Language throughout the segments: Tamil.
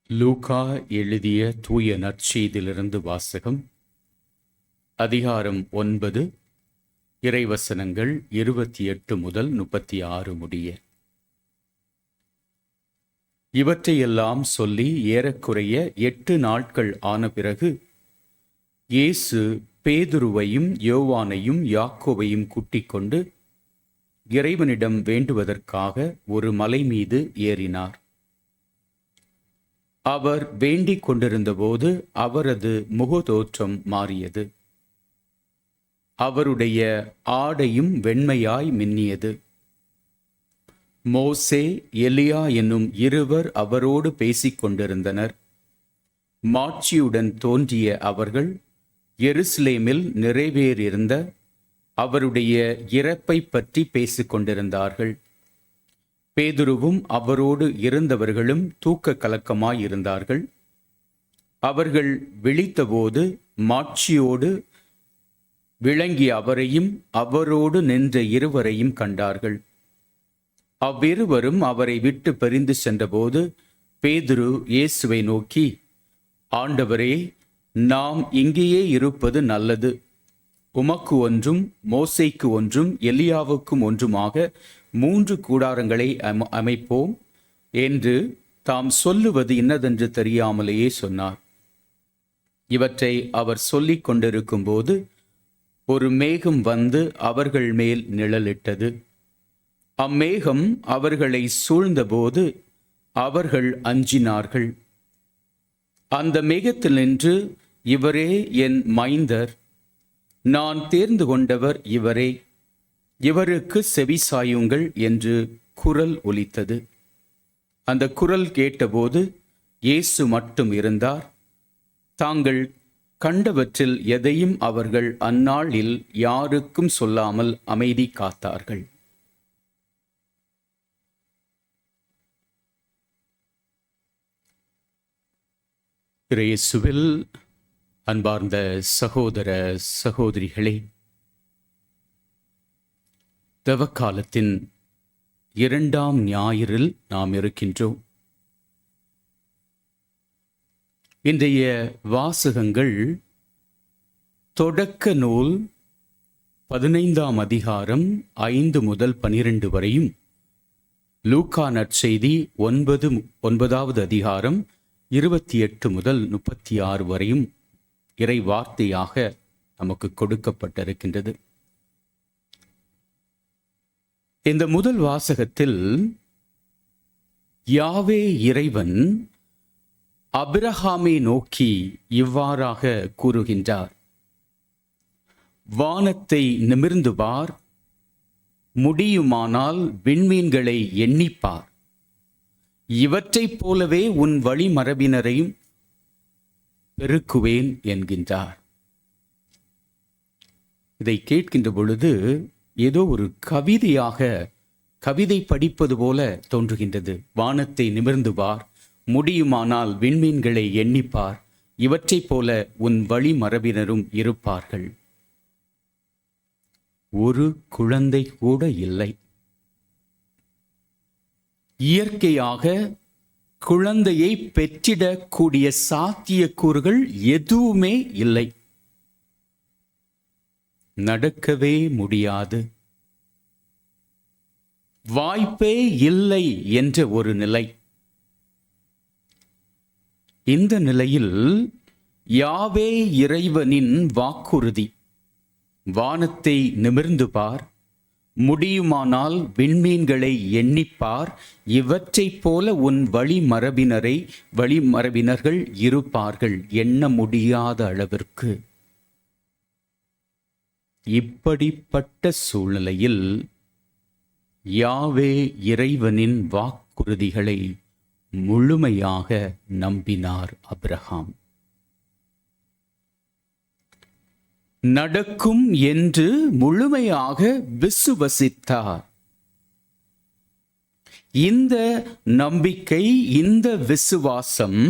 லூக்கா எழுதிய தூய நற்செய்தியிலிருந்து வாசகம். அதிகாரம் 9, இறைவசனங்கள் 28 முதல் 36 முடிய. இவற்றையெல்லாம் சொல்லி ஏறக்குறைய 8 நாட்கள் ஆன பிறகு இயேசு பேதுருவையும் யோவானையும் யாக்கோபையும் கூட்டிக் கொண்டு இறைவனிடம் வேண்டுவதற்காக ஒரு மலை மீது ஏறினார். அவர் வேண்டிக் கொண்டிருந்தபோது அவரது முகதோற்றம் மாறியது. அவருடைய ஆடையும் வெண்மையாய் மின்னியது. மோசே, எலியா என்னும் இருவர் அவரோடு பேசிக் கொண்டிருந்தனர். மாட்சியுடன் தோன்றிய அவர்கள் எருசலேமில் நிறைவேறியிருந்த அவருடைய இறப்பை பற்றி பேசிக் கொண்டிருந்தார்கள். பேதுருவும் அவரோடு இருந்தவர்களும் தூக்க கலக்கமாயிருந்தார்கள். அவர்கள் விழித்தபோது மாட்சியோடு விளங்கிய அவரையும் அவரோடு நின்ற இருவரையும் கண்டார்கள். அவ்விருவரும் அவரை விட்டு பிரிந்து சென்றபோது பேதுரு இயேசுவை நோக்கி, ஆண்டவரே, நாம் இங்கேயே இருப்பது நல்லது. உமக்கு ஒன்றும், மோசேக்கு ஒன்றும், எலியாவுக்கும் ஒன்றுமாக 3 கூடாரங்களை அமைப்போம் என்று தாம் சொல்லுவது இன்னதென்று தெரியாமலேயே சொன்னார். இவற்றை அவர் சொல்லிக் கொண்டிருக்கும் போது ஒரு மேகம் வந்து அவர்கள் மேல் நிழலிட்டது. அம்மேகம் அவர்களை சூழ்ந்தபோது அவர்கள் அஞ்சினார்கள். அந்த மேகத்தில் நின்று, இவரே என் மைந்தர், நான் தேர்ந்து கொண்டவர் இவரே, இவருக்கு செவிசாயுங்கள் என்று குரல் ஒலித்தது. அந்த குரல் கேட்டபோது இயேசு மட்டும் இருந்தார். தாங்கள் கண்டவற்றில் எதையும் அவர்கள் அந்நாளில் யாருக்கும் சொல்லாமல் அமைதி காத்தார்கள். இயேசுவில் அன்பார்ந்த சகோதர சகோதரிகளே, தவக்காலத்தின் 2ஆம் ஞாயிறில் நாம் இருக்கின்றோம். இன்றைய வாசகங்கள் தொடக்க நூல் 15ஆம் அதிகாரம் 5 முதல் 12 வரையும், லூக்கா நற்செய்தி 9வது அதிகாரம் 28 முதல் 36 வரையும் இறை வார்த்தையாக நமக்கு கொடுக்கப்பட்டிருக்கின்றது. இந்த முதல் வாசகத்தில் யாவே இறைவன் ஆபிரகாமை நோக்கி இவ்வாறாக கூறுகின்றார்: வானத்தை நிமிர்ந்து பார், முடியுமானால் விண்மீன்களை எண்ணிப்பார், இவற்றைப் போலவே உன் வழிமரபினரையும் பெருக்குவேன் என்கின்றார். இதை கேட்கின்ற பொழுது ஏதோ ஒரு கவிதை படிப்பது போல தோன்றுகின்றது. வானத்தை நிமிர்ந்து பார், முடியுமானால் விண்மீன்களை எண்ணிப்பார், இவற்றைப் போல உன் வழிமரபினரும் இருப்பார்கள். ஒரு குழந்தை கூட இல்லை. இயற்கையாக குழந்தையை பெற்றிடக்கூடிய சாத்தியக்கூறுகள் எதுவுமே இல்லை. நடக்கவே முடியாது, வாய்ப்பே இல்லை என்ற ஒரு நிலை. இந்த நிலையில் யாவே இறைவனின் வாக்குறுதி, வானத்தை நிமிர்ந்து பார், முடியுமானால் விண்மீன்களை எண்ணிப்பார், இவற்றைப் போல உன் வழிமரபினர்கள் இருப்பார்கள். எண்ண முடியாத அளவிற்கு. இப்படிப்பட்ட சூழ்நிலையில் யாவே இறைவனின் வாக்குறுதிகளை முழுமையாக நம்பினார் ஆபிரகாம். நடக்கும் என்று முழுமையாக விசுவசித்தார். இந்த நம்பிக்கை, இந்த விசுவாசம்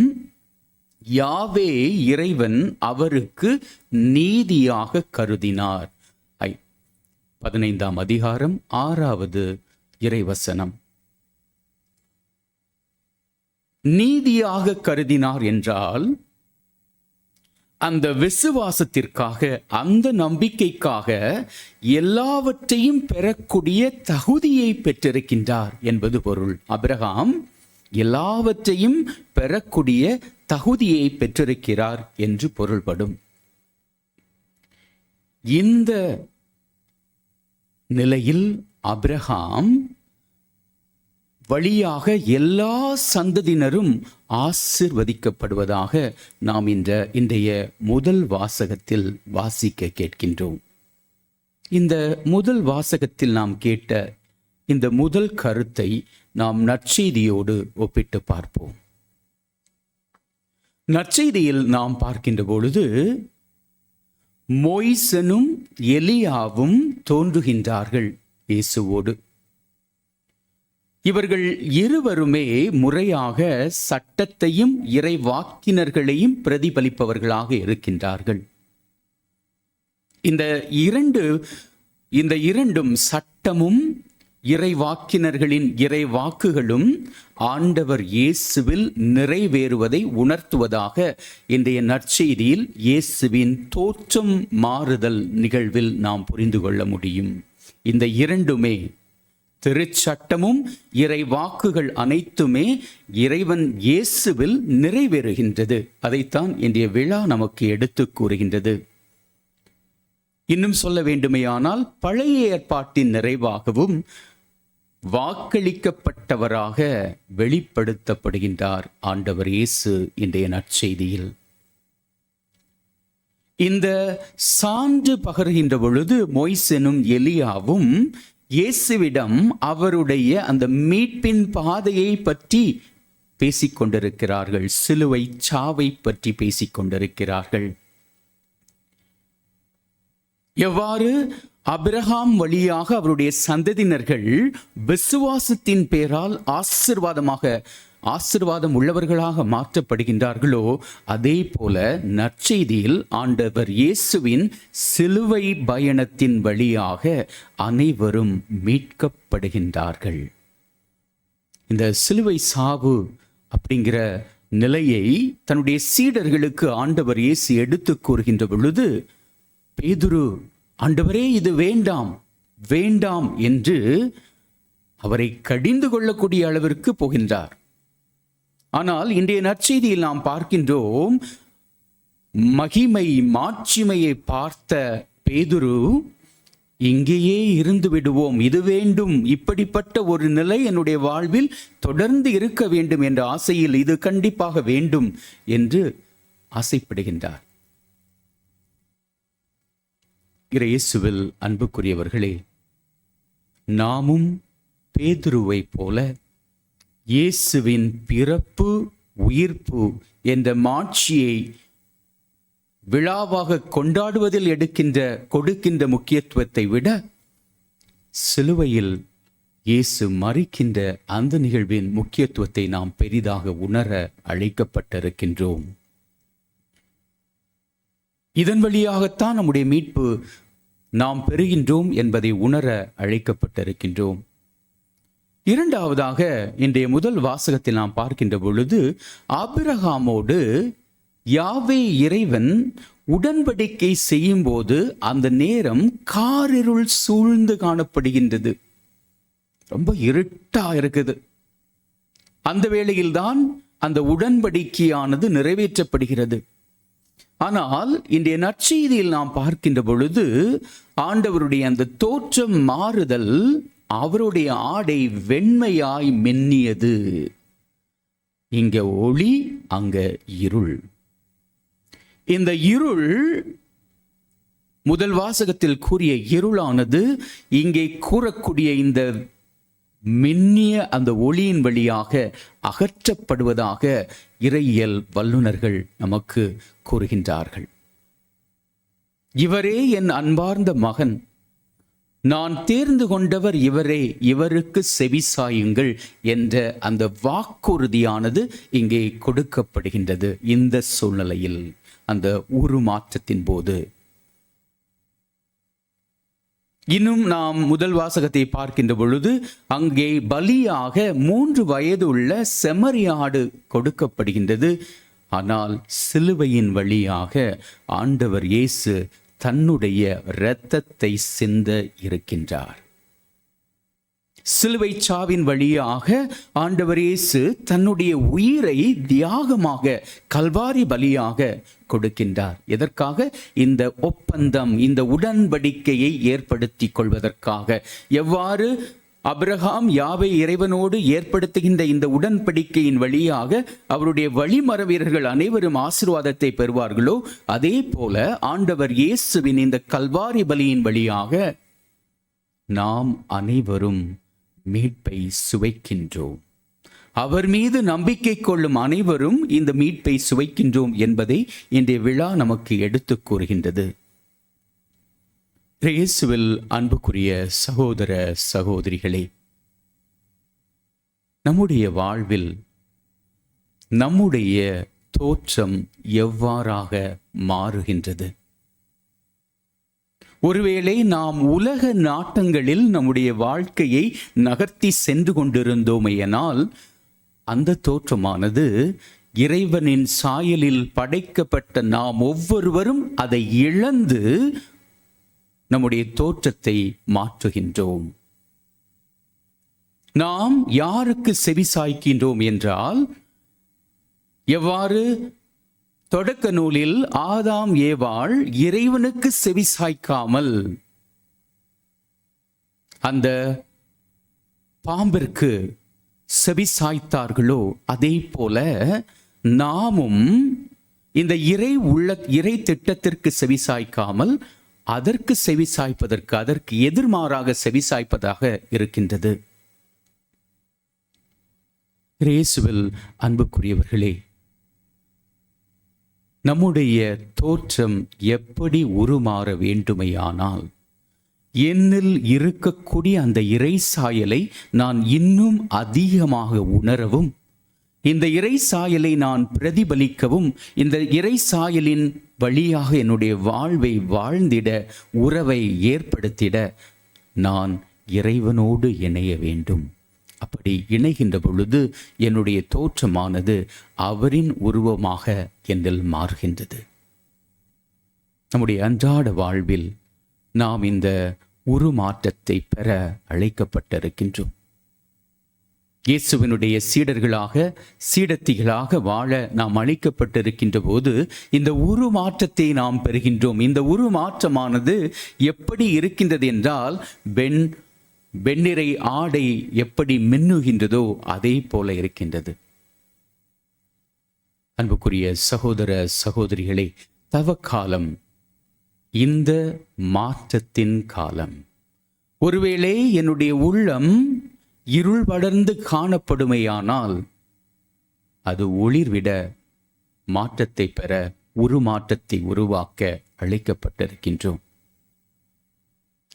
யாவே இறைவன் அவருக்கு நீதியாக கருதினார். 15ஆம் அதிகாரம் 6வது இறைவசனம். நீதியாக கருதினார் என்றால் அந்த விசுவாசத்திற்காக, அந்த நம்பிக்கைக்காக எல்லாவற்றையும் பெறக்கூடிய தகுதியை பெற்றிருக்கின்றார் என்பது பொருள். ஆபிரகாம் எல்லாவற்றையும் பெறக்கூடிய தகுதியை பெற்றிருக்கிறார் என்று பொருள்படும். இந்த நிலையில் ஆபிரகாம் வழியாக எல்லா சந்ததியினரும் ஆசிர்வதிக்கப்படுவதாக நாம் இன்றைய முதல் வாசகத்தில் வாசிக்க கேட்கின்றோம். இந்த முதல் வாசகத்தில் நாம் கேட்ட இந்த முதல் கருத்தை நாம் நற்செய்தியோடு ஒப்பிட்டு பார்ப்போம். நற்செய்தியில் நாம் பார்க்கின்ற பொழுது மோய்சனும் எலியாவும் தோன்றுகின்றார்கள் இயேசுவோடு. இவர்கள் இருவருமே முறையாக சட்டத்தையும் இறைவாக்கினர்களையும் பிரதிபலிப்பவர்களாக இருக்கின்றார்கள். இந்த இரண்டும் சட்டமும் இறைவாக்கினர்களின் இறைவாக்குகளும் ஆண்டவர் இயேசுவில் நிறைவேறுவதை உணர்த்துவதாக இன்றைய நற்செய்தியில் இயேசுவின் தோற்றம் மாறுதல் நிகழ்வில் நாம் புரிந்து கொள்ள முடியும். இந்த இரண்டுமே, திருச்சட்டமும் இறைவாக்குகள் அனைத்துமே இறைவன் இயேசுவில் நிறைவேறுகின்றது. அதைத்தான் இன்றைய விழா நமக்கு எடுத்து கூறுகின்றது. இன்னும் சொல்ல வேண்டுமேயானால் பழைய ஏற்பாட்டின் நிறைவாகவும் வாக்களிக்கப்பட்டவராக வெளிப்படுத்தப்படுகின்றார் ஆண்டவர் இயேசு இன்றைய நற்செய்தியில். இந்த சான்று பகர்கின்ற பொழுது மோய்சனும் எலியாவும் இயேசுவிடம் அவருடைய அந்த மீட்பின் பாதையை பற்றி பேசிக்கொண்டிருக்கிறார்கள். சிலுவை சாவை பற்றி பேசிக்கொண்டிருக்கிறார்கள். எவ்வாறு ஆபிரகாம் வழியாக அவருடைய சந்ததியினர்கள் விசுவாசத்தின் பேரால் ஆசீர்வாதம் உள்ளவர்களாக மாற்றப்படுகின்றார்களோ, அதே போல நற்செய்தியில் ஆண்டவர் இயேசுவின் சிலுவை பயணத்தின் வழியாக அனைவரும் மீட்கப்படுகின்றார்கள். இந்த சிலுவை சாவு அப்படிங்கிற நிலையை தன்னுடைய சீடர்களுக்கு ஆண்டவர் இயேசு எடுத்து கூறுகின்ற பொழுது, பேதுரு, ஆண்டவரே இது வேண்டாம் வேண்டாம் என்று அவரை கடிந்து கொள்ளக்கூடிய அளவிற்கு போகின்றார். ஆனால் இன்றைய நற்செய்தியில் நாம் பார்க்கின்றோம், மாட்சிமையை பார்த்த பேதுரு, இங்கேயே இருந்து விடுவோம், இது வேண்டும், இப்படிப்பட்ட ஒரு நிலை என்னுடைய வாழ்வில் தொடர்ந்து இருக்க வேண்டும் என்ற ஆசையில் இது கண்டிப்பாக வேண்டும் என்று ஆசைப்படுகின்றார். இயேசுவில் அன்புக்குரியவர்களே, நாமும் பேதுருவை போல இயேசுவின் பிறப்பு உயிர்ப்பு என்ற மாட்சியை விழாவாக கொண்டாடுவதில் கொடுக்கின்ற முக்கியத்துவத்தை விட, சிலுவையில் இயேசு மரிக்கின்ற அந்த நிகழ்வின் முக்கியத்துவத்தை நாம் பெரிதாக உணர அழைக்கப்பட்டிருக்கின்றோம். இதன் வழியாகத்தான் நம்முடைய மீட்பு நாம் பெறுகின்றோம் என்பதை உணர அழைக்கப்பட்டிருக்கின்றோம். இரண்டாவதாக இன்றைய முதல் வாசகத்தில் நாம் பார்க்கின்ற பொழுது, ஆபிரகாமோடு யாவே இறைவன் உடன்படிக்கை செய்யும் போது அந்த நேரம் காரிருள் சூழ்ந்து காணப்படுகின்றது. ரொம்ப இருட்டா இருக்குது. அந்த வேளையில்தான் அந்த உடன்படிக்கையானது நிறைவேற்றப்படுகிறது. ஆனால் இன்றைய நற்செய்தியில் நாம் பார்க்கின்ற பொழுது ஆண்டவருடைய அந்த தோற்றம் மாறுதல், அவருடைய ஆடை வெண்மையாய் மென்னியது. இங்க ஒளி, அங்க இருள். இந்த இருள், முதல் வாசகத்தில் கூறிய இருளானது இங்கே கூறக்கூடிய இந்த மின்னிய அந்த ஒளியின் வழியாக அகற்றப்படுவதாக இறையியல் வல்லுநர்கள் நமக்கு கூறுகின்றார்கள். இவரே என் அன்பார்ந்த மகன், நான் தேர்ந்து கொண்டவர் இவரே, இவருக்கு செவிசாயுங்கள் என்ற அந்த வாக்குறுதியானது இங்கே கொடுக்கப்படுகின்றது. இந்த சூழ்நிலையில், அந்த உருமாற்றத்தின் போது இன்னும் நாம் முதல் வாசகத்தை பார்க்கின்ற பொழுது அங்கே பலியாக 3 வயது உள்ள செம்மறியாடு கொடுக்கப்படுகின்றது. ஆனால் சிலுவையின் வழியாக ஆண்டவர் இயேசு தன்னுடைய இரத்தத்தை சிந்த இருக்கின்றார். சிலுவை சாவின் வழியாக ஆண்டவர் இயேசு தன்னுடைய உயிரை தியாகமாக கல்வாரி பலியாக கொடுக்கின்றார். எதற்காக? இந்த ஒப்பந்தம், இந்த உடன்படிக்கையை ஏற்படுத்திக் கொள்வதற்காக. எவ்வாறு அபிரகாம் யாவை இறைவனோடு ஏற்படுத்துகின்ற இந்த உடன்படிக்கையின் வழியாக அவருடைய வழிமர வீரர்கள் அனைவரும் ஆசீர்வாதத்தை பெறுவார்களோ, அதே போல ஆண்டவர் இயேசுவின் இந்த கல்வாரி பலியின் வழியாக நாம் அனைவரும் மீட்பை சுவைக்கின்றோம். அவர் மீது நம்பிக்கை கொள்ளும் அனைவரும் இந்த மீட்பை சுவைக்கின்றோம் என்பதை இன்றைய விழா நமக்கு எடுத்துக் கூறுகின்றது. இயேசுவில் அன்புக்குரிய சகோதர சகோதரிகளே, நம்முடைய வாழ்வில் நம்முடைய தோற்றம் எவ்வாறாக மாறுகின்றது? ஒருவேளை நாம் உலக நாட்டங்களில் நம்முடைய வாழ்க்கையை நகர்த்தி சென்று கொண்டிருந்தோமேயானால் அந்த தோற்றமானது இறைவனின் சாயலில் படைக்கப்பட்ட நாம் ஒவ்வொருவரும் அதை இழந்து நம்முடைய தோற்றத்தை மாற்றுகின்றோம். நாம் யாருக்கு செவி சாய்க்கின்றோம் என்றால், எவ்வாறு தொடக்க நூலில் ஆதாம் ஏவாள் இறைவனுக்கு செவி சாய்க்காமல் அந்த பாம்பிற்கு செவி சாய்த்தார்களோ, அதே போல நாமும் இந்த இறை திட்டத்திற்கு செவி சாய்க்காமல் அதற்கு செவி சாய்ப்பதற்கு, அதற்கு எதிர்மாறாக செவி சாய்ப்பதாக இருக்கின்றது. இயேசுவில் அன்புக்குரியவர்களே, நம்முடைய தோற்றம் எப்படி உருமாற வேண்டுமையானால், என்னில் இருக்கக்கூடிய அந்த இறை சாயலை நான் இன்னும் அதிகமாக உணரவும், இந்த இறை சாயலை நான் பிரதிபலிக்கவும், இந்த இறை சாயலின் வழியாக என்னுடைய வாழ்வை வாழ்ந்திட, உறவை ஏற்படுத்திட நான் இறைவனோடு இணைய வேண்டும். அப்படி இணைகின்ற பொழுது என்னுடைய தோற்றமானது அவரின் உருவமாக என்னில் மாறுகின்றது. நம்முடைய அன்றாட வாழ்வில் நாம் இந்த உருமாற்றத்தை பெற அழைக்கப்பட்டிருக்கின்றோம். இயேசுவினுடைய சீடத்திகளாக வாழ நாம் அழைக்கப்பட்டிருக்கின்ற போது இந்த உருமாற்றத்தை நாம் பெறுகின்றோம். இந்த உருமாற்றமானது எப்படி இருக்கின்றது என்றால், வெண்ணிறை ஆடை எப்படி மின்னுகின்றதோ அதே போல இருக்கின்றது. அன்புக்குரிய சகோதர சகோதரிகளே, தவக்காலம் இந்த மாற்றத்தின் காலம். ஒருவேளை என்னுடைய உள்ளம் இருள் படர்ந்து காணப்படுமையானால் அது ஒளிர்விட, மாற்றத்தை பெற, உருமாற்றத்தை உருவாக்க அழைக்கப்பட்டிருக்கின்றோம்.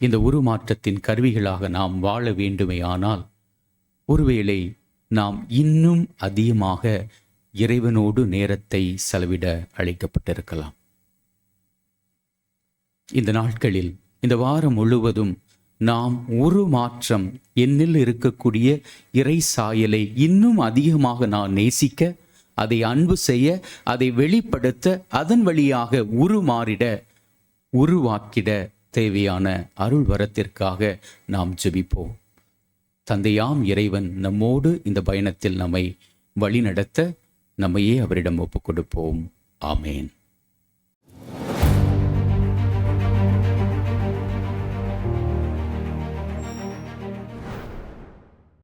இந்த உருமாற்றத்தின் கருவிகளாக நாம் வாழ வேண்டுமையானால் ஒருவேளை நாம் இன்னும் அதிகமாக இறைவனோடு நேரத்தை செலவிட அழைக்கப்பட்டிருக்கலாம். இந்த நாட்களில், இந்த வாரம் முழுவதும் நாம் உருமாற்றம், என்னில் இருக்கக்கூடிய இறை சாயலை இன்னும் அதிகமாக நான் நேசிக்க, அதை அன்பு செய்ய, அதை வெளிப்படுத்த, அதன் வழியாக உருவாக்கிட தேவையான அருள் வரத்திற்காக நாம் ஜெபிப்போம். தந்தையாம் இறைவன் நம்மோடு இந்த பயணத்தில் நம்மை வழிநடத்த நம்மையே அவரிடம் ஒப்புக் கொடுப்போம். ஆமேன்.